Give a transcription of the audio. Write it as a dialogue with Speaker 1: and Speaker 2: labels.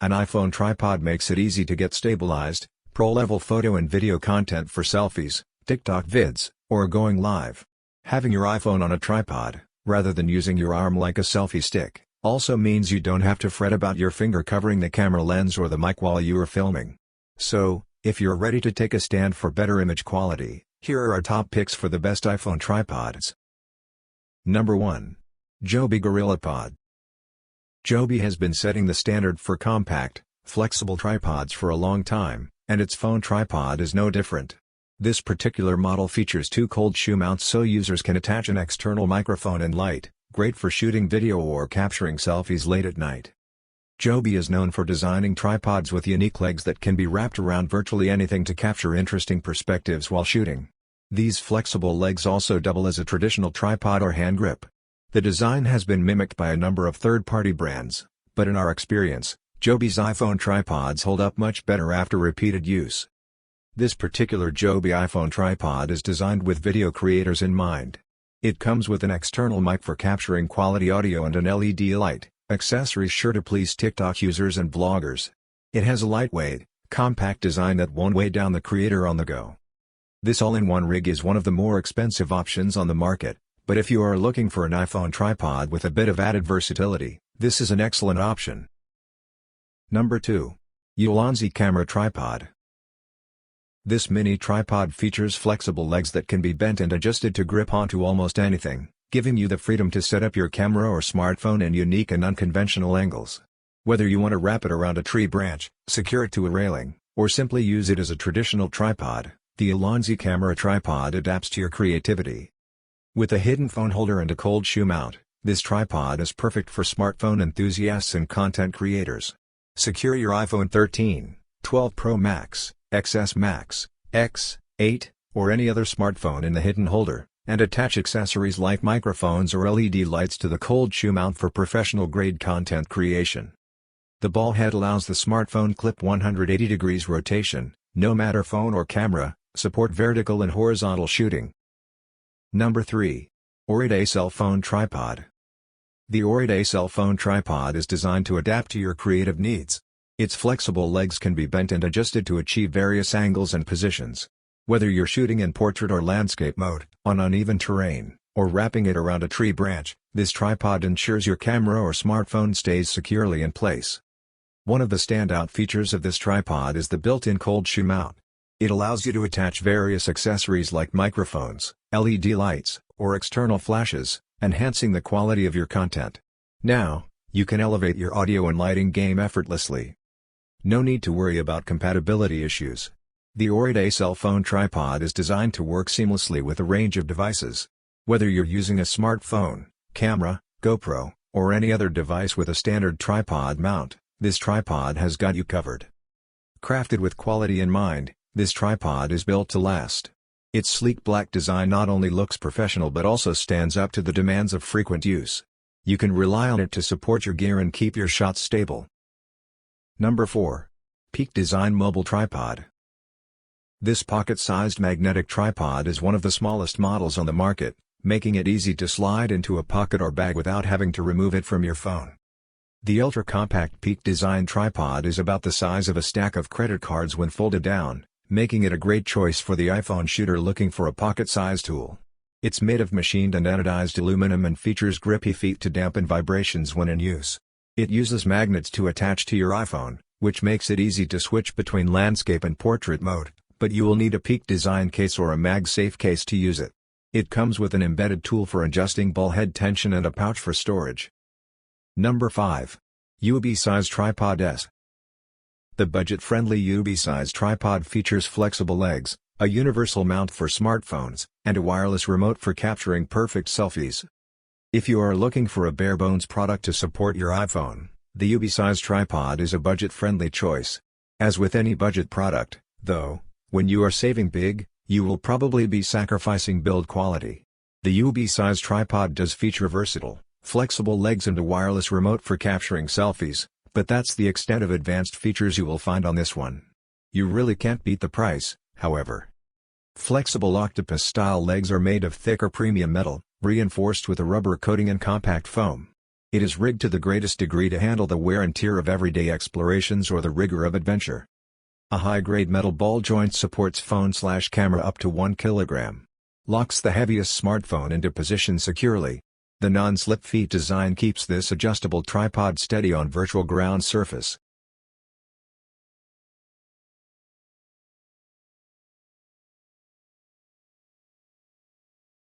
Speaker 1: An iPhone tripod makes it easy to get stabilized, pro-level photo and video content for selfies, TikTok vids, or going live. Having your iPhone on a tripod, rather than using your arm like a selfie stick, also means you don't have to fret about your finger covering the camera lens or the mic while you are filming. So, if you're ready to take a stand for better image quality, here are our top picks for the best iPhone tripods. Number 1. Joby GorillaPod. Joby has been setting the standard for compact, flexible tripods for a long time, and its phone tripod is no different. This particular model features two cold shoe mounts so users can attach an external microphone and light, great for shooting video or capturing selfies late at night. Joby is known for designing tripods with unique legs that can be wrapped around virtually anything to capture interesting perspectives while shooting. These flexible legs also double as a traditional tripod or hand grip. The design has been mimicked by a number of third-party brands, but in our experience, Joby's iPhone tripods hold up much better after repeated use. This particular Joby iPhone tripod is designed with video creators in mind. It comes with an external mic for capturing quality audio and an LED light, accessories sure to please TikTok users and vloggers. It has a lightweight, compact design that won't weigh down the creator on the go. This all-in-one rig is one of the more expensive options on the market, but if you are looking for an iPhone tripod with a bit of added versatility, this is an excellent option. Number 2. Ulanzi Camera Tripod. This mini tripod features flexible legs that can be bent and adjusted to grip onto almost anything, giving you the freedom to set up your camera or smartphone in unique and unconventional angles. Whether you want to wrap it around a tree branch, secure it to a railing, or simply use it as a traditional tripod, the Ulanzi Camera Tripod adapts to your creativity. With a hidden phone holder and a cold shoe mount, this tripod is perfect for smartphone enthusiasts and content creators. Secure your iPhone 13, 12 Pro Max, XS Max, X, 8, or any other smartphone in the hidden holder, and attach accessories like microphones or LED lights to the cold shoe mount for professional-grade content creation. The ball head allows the smartphone clip 180 degrees rotation, no matter phone or camera, support vertical and horizontal shooting. Number 3. Oride Cell Phone Tripod. The Oride Cell Phone Tripod is designed to adapt to your creative needs. Its flexible legs can be bent and adjusted to achieve various angles and positions. Whether you're shooting in portrait or landscape mode, on uneven terrain, or wrapping it around a tree branch, this tripod ensures your camera or smartphone stays securely in place. One of the standout features of this tripod is the built-in cold shoe mount. It allows you to attach various accessories like microphones, LED lights, or external flashes, enhancing the quality of your content. Now, you can elevate your audio and lighting game effortlessly. No need to worry about compatibility issues. The Oride Cell Phone Tripod is designed to work seamlessly with a range of devices. Whether you're using a smartphone, camera, GoPro, or any other device with a standard tripod mount, this tripod has got you covered. Crafted with quality in mind, this tripod is built to last. Its sleek black design not only looks professional but also stands up to the demands of frequent use. You can rely on it to support your gear and keep your shots stable. Number 4. Peak Design Mobile Tripod. This pocket-sized magnetic tripod is one of the smallest models on the market, making it easy to slide into a pocket or bag without having to remove it from your phone. The ultra-compact Peak Design tripod is about the size of a stack of credit cards when folded down, making it a great choice for the iPhone shooter looking for a pocket-sized tool. It's made of machined and anodized aluminum and features grippy feet to dampen vibrations when in use. It uses magnets to attach to your iPhone, which makes it easy to switch between landscape and portrait mode, but you will need a Peak Design case or a MagSafe case to use it. It comes with an embedded tool for adjusting ball head tension and a pouch for storage. Number 5. UB-Size Tripod S. The budget-friendly UB-Size tripod features flexible legs, a universal mount for smartphones, and a wireless remote for capturing perfect selfies. If you are looking for a bare-bones product to support your iPhone, the UB-Size tripod is a budget-friendly choice. As with any budget product, though, when you are saving big, you will probably be sacrificing build quality. The UB-Size tripod does feature versatile, flexible legs and a wireless remote for capturing selfies, but that's the extent of advanced features you will find on this one. You really can't beat the price, however. Flexible octopus-style legs are made of thicker premium metal, reinforced with a rubber coating and compact foam. It is rigged to the greatest degree to handle the wear and tear of everyday explorations or the rigor of adventure. A high-grade metal ball joint supports phone/camera up to 1 kilogram. Locks the heaviest smartphone into position securely. The non-slip feet design keeps this adjustable tripod steady on virtual ground surface.